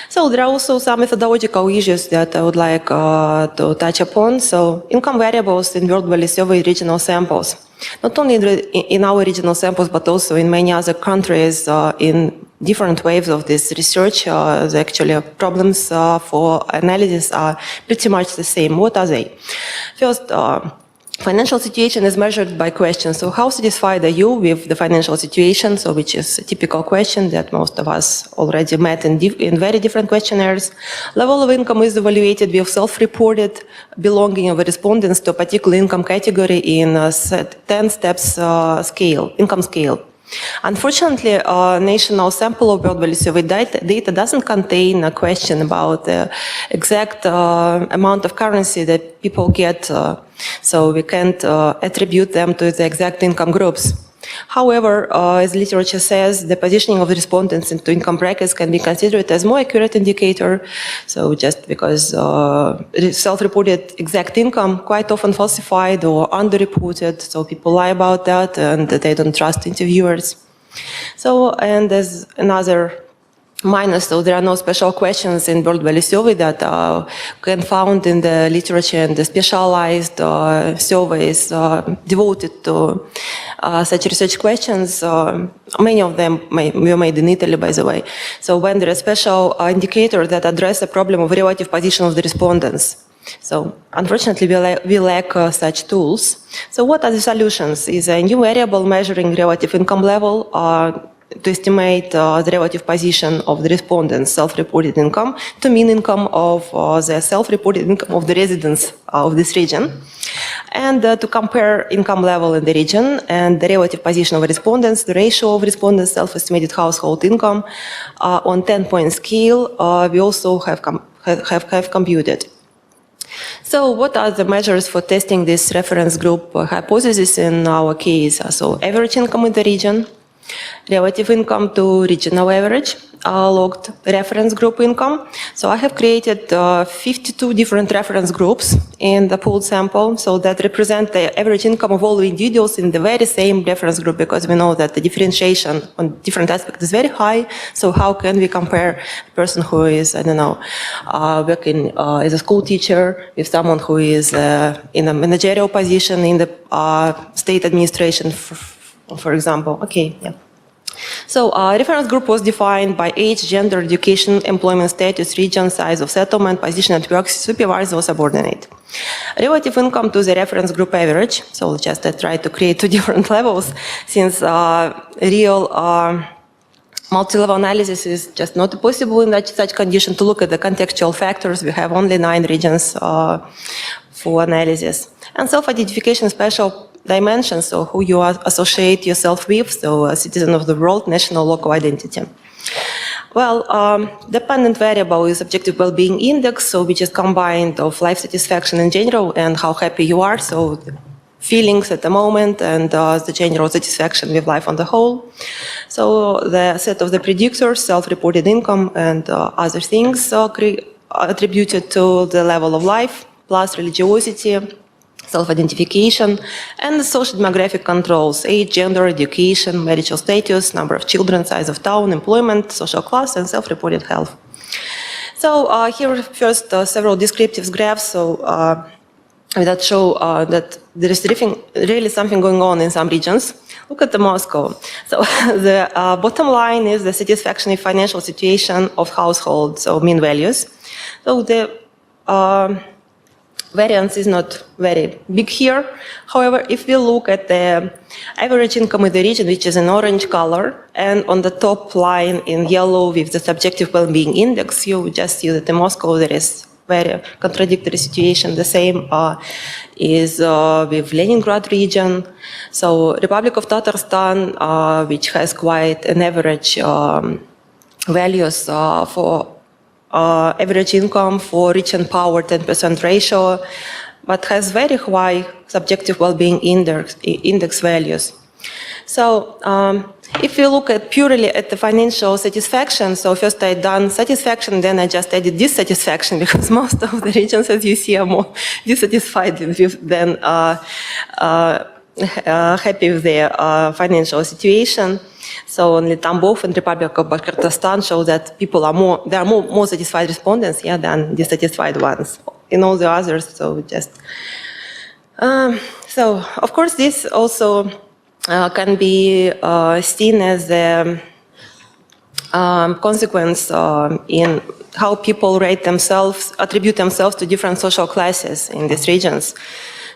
So there are also some methodological issues that I would like to touch upon. So income variables in World Valley Survey regional samples, not only in our regional samples, but also in many other countries in different waves of this research. The actual problems for analysis are pretty much the same. What are they? First, financial situation is measured by questions. So how satisfied are you with the financial situation? So which is a typical question that most of us already met in very different questionnaires. Level of income is evaluated with self-reported belonging of respondents to a particular income category in a 10 steps income scale. Unfortunately, national sample of World Valley Survey data doesn't contain a question about the exact amount of currency that people get, so we can't attribute them to the exact income groups. However, as literature says, the positioning of the respondents into income brackets can be considered as more accurate indicator. So just because self-reported exact income quite often falsified or underreported, so people lie about that and they don't trust interviewers. So, and there's another minus, so there are no special questions in World Valley Survey that can found in the literature, and the specialized surveys devoted to such research questions. Many of them were made in Italy, by the way. So when there are special indicators that address the problem of relative position of the respondents. So unfortunately, we lack such tools. So what are the solutions? Is a new variable measuring relative income level to estimate the relative position of the respondents' self-reported income to mean income of the self-reported income of the residents of this region, and to compare income level in the region and the relative position of respondents, the ratio of respondents' self-estimated household income on 10-point scale, we also have computed. So what are the measures for testing this reference group hypothesis in our case? So average income in the region, relative income to regional average, logged reference group income. So I have created 52 different reference groups in the pooled sample, so that represent the average income of all individuals in the very same reference group, because we know that the differentiation on different aspects is very high. So how can we compare a person who is, I don't know, working as a school teacher with someone who is in a managerial position in the state administration, for example? Okay, yeah. So reference group was defined by age, gender, education, employment status, region, size of settlement, position at work, supervisor or subordinate. Relative income to the reference group average. So just I tried to create two different levels, since real multi-level analysis is just not possible in such condition. To look at the contextual factors, we have only 9 regions for analysis. And self-identification special dimensions, so who you associate yourself with, so a citizen of the world, national, local identity. Well, dependent variable is subjective well-being index, so which is combined of life satisfaction in general and how happy you are, so feelings at the moment and the general satisfaction with life on the whole. So the set of the predictors, self-reported income and other things attributed to the level of life, plus religiosity, self-identification, and the social demographic controls, age, gender, education, marital status, number of children, size of town, employment, social class, and self-reported health. So here first several descriptive graphs that show that there is really something going on in some regions. Look at the Moscow. So the bottom line is the satisfaction in financial situation of household, so mean values. So the variance is not very big here. However, if we look at the average income in the region, which is in orange color, and on the top line in yellow with the subjective well-being index, you just see that in Moscow there is very contradictory situation. The same is with Leningrad region. So Republic of Tatarstan, which has quite an average values for average income for rich and poor, 10% ratio, but has very high subjective well-being index values. So if we look at purely at the financial satisfaction, so first I done satisfaction, then I just added dissatisfaction, because most of the regions, as you see, are more dissatisfied than happy with their financial situation. So only Tambov and Republic of Bashkortostan show that people are more satisfied respondents, yeah, than dissatisfied ones. In all the others, so just so of course this also can be seen as a consequence in how people rate themselves, attribute themselves to different social classes in these regions.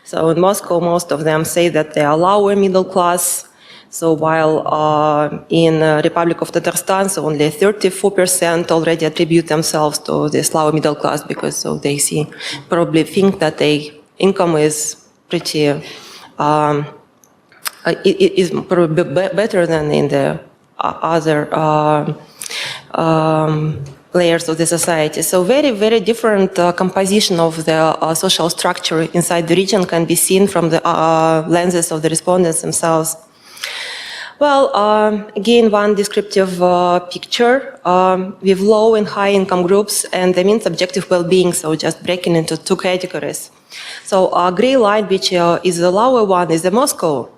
So in Moscow, most of them say that they are lower middle class. So while in Republic of Tatarstan, so only 34% already attribute themselves to this lower middle class, because so they probably think that their income is pretty, is probably better than in the other layers of the society. So very, very different composition of the social structure inside the region can be seen from the lenses of the respondents themselves. Well, again, one descriptive picture with low and high income groups and the mean subjective well-being, so just breaking into two categories. So gray line, which is the lower one, is the Moscow.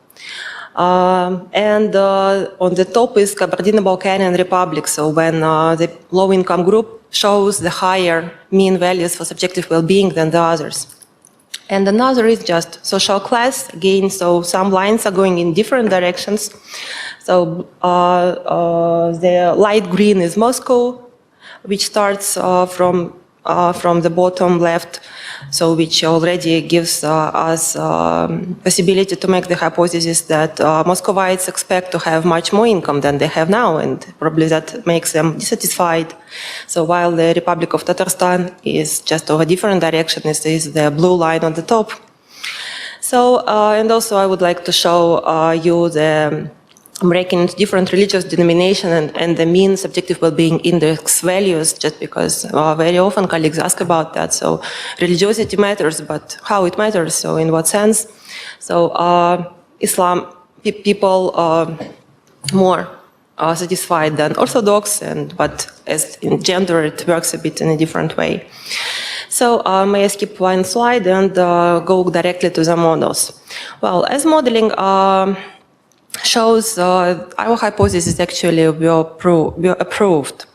And on the top is Kabardino-Balkarian Republic. So when the low-income group shows the higher mean values for subjective well-being than the others. And another is just social class. Again, so some lines are going in different directions. So the light green is Moscow, which starts from the bottom left, so which already gives us possibility to make the hypothesis that Muscovites expect to have much more income than they have now, and probably that makes them dissatisfied. So while the Republic of Tatarstan is just of a different direction, this is the blue line on the top. So, and also I would like to show you the breaking into different religious denomination and the mean subjective well-being index values, just because very often colleagues ask about that. So religiosity matters, but how it matters, so in what sense? So Islam, people more satisfied than Orthodox, but as in gender, it works a bit in a different way. So may I skip one slide and go directly to the models? Well, as modeling shows, our hypothesis actually were approved.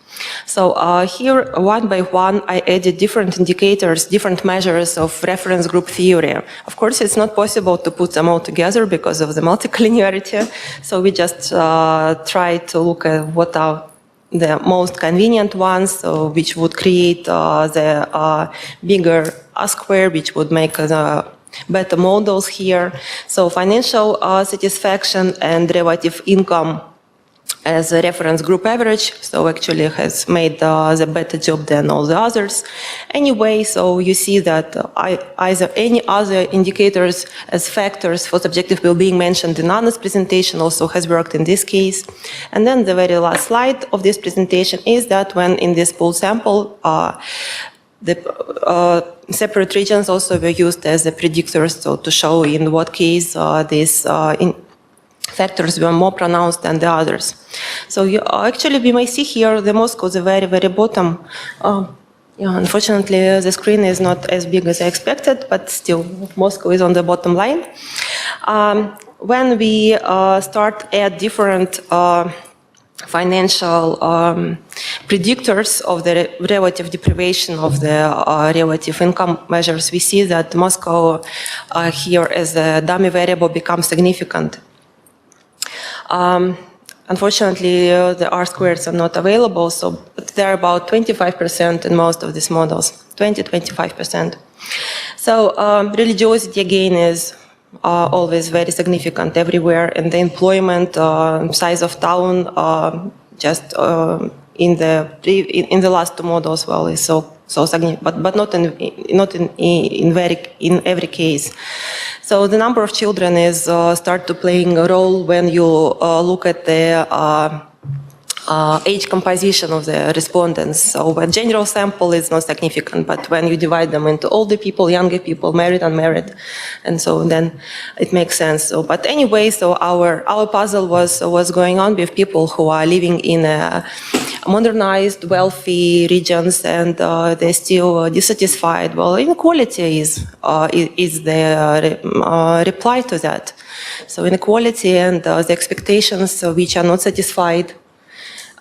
So here, one by one, I added different indicators, different measures of reference group theory. Of course, it's not possible to put them all together because of the multicollinearity. So we just try to look at what are the most convenient ones, which would create the bigger R-square, which would make the better models here. So financial satisfaction and relative income as a reference group average, so actually has made the better job than all the others. Anyway, so you see that either any other indicators as factors for subjective well-being mentioned in Anna's presentation also has worked in this case. And then the very last slide of this presentation is that when in this pooled sample, the separate regions also were used as the predictors, so to show in what case these factors were more pronounced than the others. So actually we may see here the Moscow, the very, very bottom. Unfortunately, the screen is not as big as I expected, but still Moscow is on the bottom line. When we start add different financial predictors of the relative deprivation of the relative income measures, we see that Moscow here as a dummy variable becomes significant. Unfortunately, the R-squares are not available, so they're about 25% in most of these models, 20-25%. So religiosity again is always very significant everywhere, and the employment size of town just in the last two models, well, is so significant, but not in every case. So the number of children is start to playing a role when you look at the age composition of the respondents. So a general sample is not significant, but when you divide them into older people, younger people, married, unmarried, and so then it makes sense. So, but anyway, so our puzzle was going on with people who are living in modernized, wealthy regions, and they're still dissatisfied. Well, inequality is the reply to that. So inequality and the expectations which are not satisfied,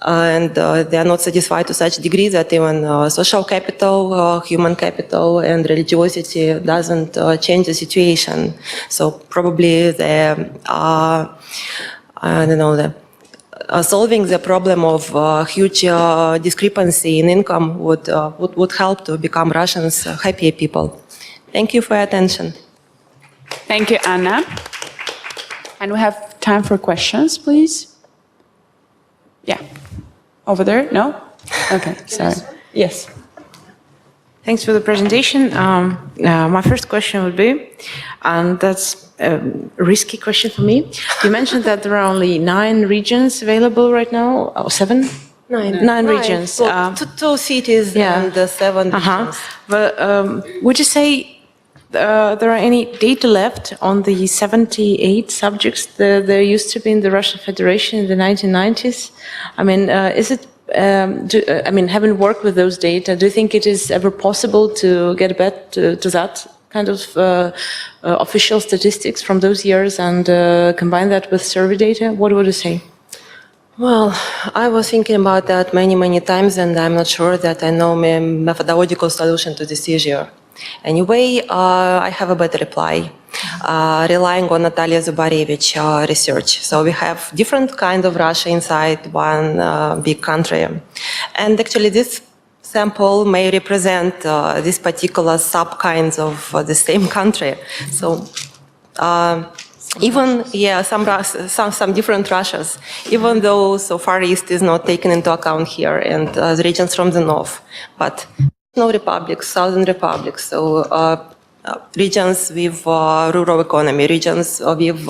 and they are not satisfied to such degree that even social capital, human capital, and religiosity doesn't change the situation. So probably solving the problem of huge discrepancy in income would help to become Russians happier people. Thank you for your attention. Thank you, Anna. And we have time for questions, please. Yeah. Over there? No? Okay, sorry. Yes. Thanks for the presentation. My first question would be, and that's a risky question for me. You mentioned that there are only 9 regions available right now, or 7? 9 regions. So two cities and 7 regions. But would you say there are any data left on the 78 subjects that there used to be in the Russian Federation in the 1990s? I mean, is it? Having worked with those data, do you think it is ever possible to get back to that kind of official statistics from those years and combine that with survey data? What would you say? Well, I was thinking about that many times, and I'm not sure that I know a methodological solution to this issue. Anyway, I have a better reply, relying on Natalia Zubarevich research. So we have different kind of Russia inside one big country. And actually this sample may represent these particular sub-kinds of the same country. So even, some different Russias, even though so Far East is not taken into account here, and the regions from the north, but no republics, southern republics, so regions with rural economy, regions with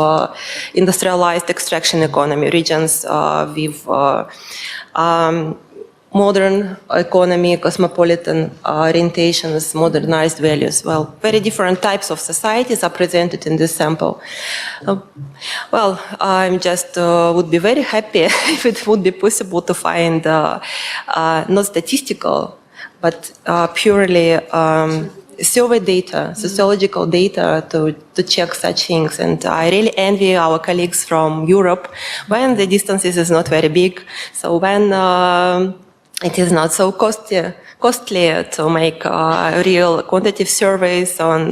industrialized extraction economy, regions with modern economy, cosmopolitan orientations, modernized values. Well, very different types of societies are presented in this sample. Well, I'm just would be very happy if it would be possible to find not statistical, but purely survey data, sociological data to check such things. And I really envy our colleagues from Europe when the distances is not very big. So when it is not so costly to make real quantitative surveys on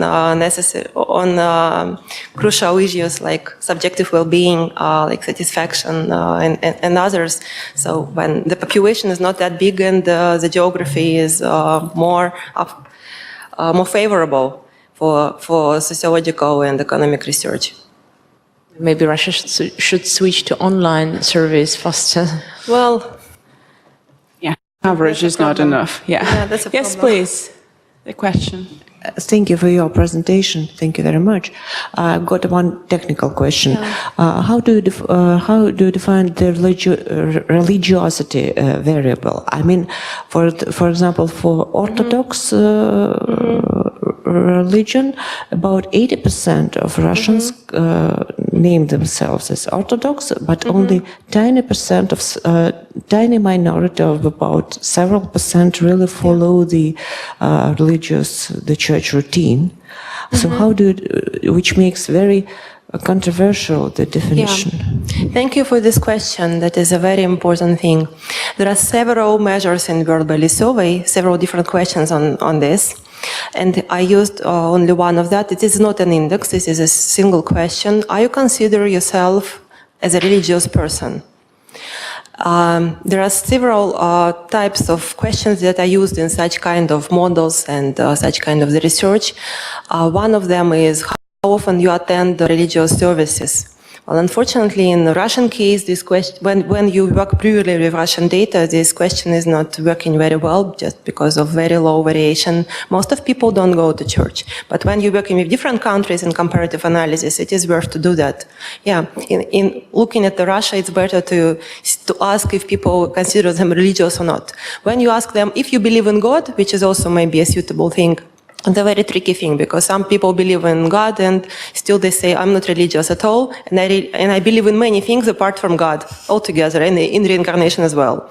crucial issues like subjective well-being, like satisfaction, and others. So when the population is not that big and the geography is more favorable for sociological and economic research. Maybe Russia should switch to online surveys faster. Well, Yeah, coverage is not enough. Yeah, that's a yes, problem. please. The question. Thank you for your presentation. Thank you very much. I've got one technical question. How do you define the religiosity variable? I mean, for example, for Orthodox religion, about 80% of Russians name themselves as Orthodox, but only tiny minority of about several percent really follow the the church routine. So how do you, which makes very controversial the definition. Yeah. Thank you for this question. That is a very important thing. There are several measures in World Value Survey, several different questions on this. And I used only one of that. It is not an index. This is a single question. Are you consider yourself as a religious person? There are several types of questions that are used in such kind of models and such kind of the research. One of them is how often you attend the religious services. Well, unfortunately, in the Russian case, this question, when you work purely with Russian data, this question is not working very well just because of very low variation. Most of people don't go to church. But when you're working with different countries in comparative analysis, it is worth to do that. Yeah, in looking at the Russia, it's better to ask if people consider them religious or not. When you ask them if you believe in God, which is also maybe a suitable thing, it's a very tricky thing because some people believe in God and still they say, I'm not religious at all. And I believe in many things apart from God altogether and in reincarnation as well.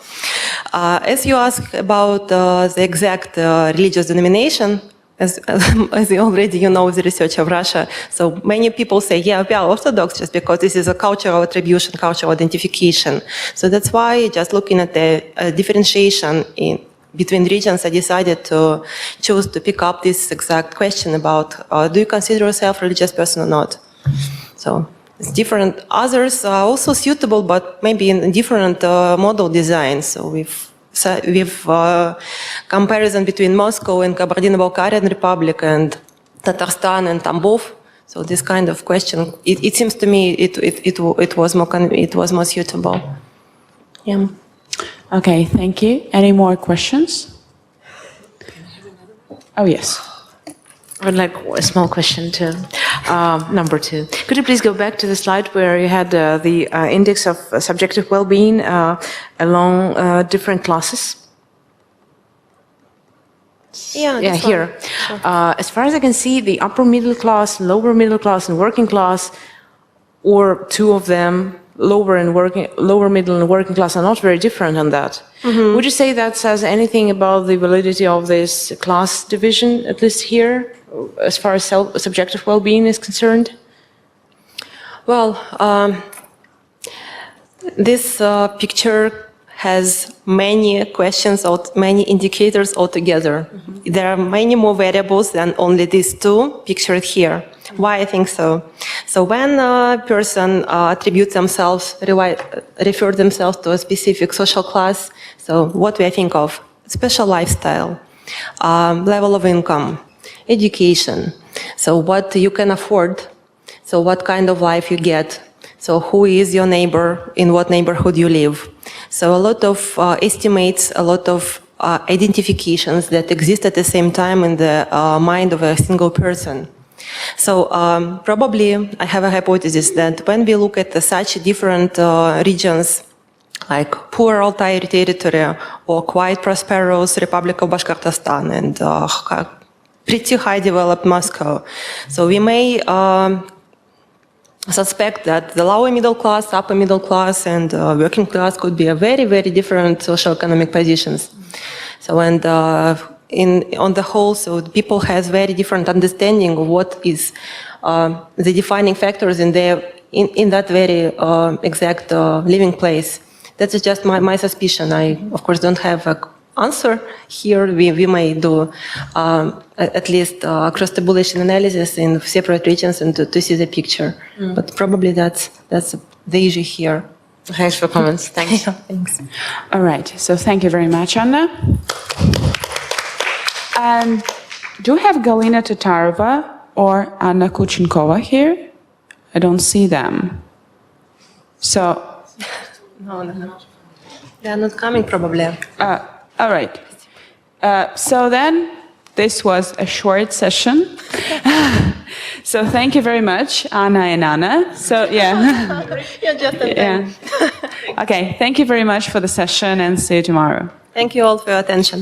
As you ask about the exact religious denomination, as already you know the research of Russia, so many people say, yeah, we are Orthodox just because this is a cultural attribution, cultural identification. So that's why just looking at the differentiation between regions, I decided to choose to pick up this exact question about do you consider yourself a religious person or not? So it's different. Others are also suitable, but maybe in different model designs. So we've comparison between Moscow and Kabardino-Balkarian Republic and Tatarstan and Tambov. So this kind of question, it seems to me it was more suitable. Yeah. Okay, thank you. Any more questions? Oh, yes. I would like a small question to number 2. Could you please go back to the slide where you had the index of subjective well-being along different classes? Yeah, here. Sure. As far as I can see, the upper middle class, lower middle class, and working class, or two of them, lower middle and working class, are not very different on that. Mm-hmm. Would you say that says anything about the validity of this class division, at least here, as far as subjective well-being is concerned? Well, this picture has many questions, many indicators altogether. Mm-hmm. There are many more variables than only these two pictured here. Why I think so? So when a person attributes themselves, refer themselves to a specific social class, so what do I think of? Special lifestyle, level of income, education, so what you can afford, so what kind of life you get, so who is your neighbor, in what neighborhood you live. So a lot of estimates, a lot of identifications that exist at the same time in the mind of a single person. So probably I have a hypothesis that when we look at such different regions like poor Altai territory or quite prosperous Republic of Bashkortostan and pretty high developed Moscow. So we may suspect that the lower middle class, upper middle class, and working class could be a very, very different social-economic positions. So, and on the whole, so people has very different understanding of what is the defining factors in that very exact living place. That's just my suspicion. I, of course, don't have an answer here. We may do at least cross-tabulation analysis in separate regions and to see the picture. But probably that's the issue here. Thanks for comments. Thanks. Thanks. All right, so thank you very much, Anna. And do we have Galina Tatarova or Anna Kuchenkova here? I don't see them. So, No. They are not coming, probably. all right. So then, this was a short session. So thank you very much, Anna and Anna. So yeah. Yeah. Okay, thank you very much for the session and see you tomorrow. Thank you all for your attention.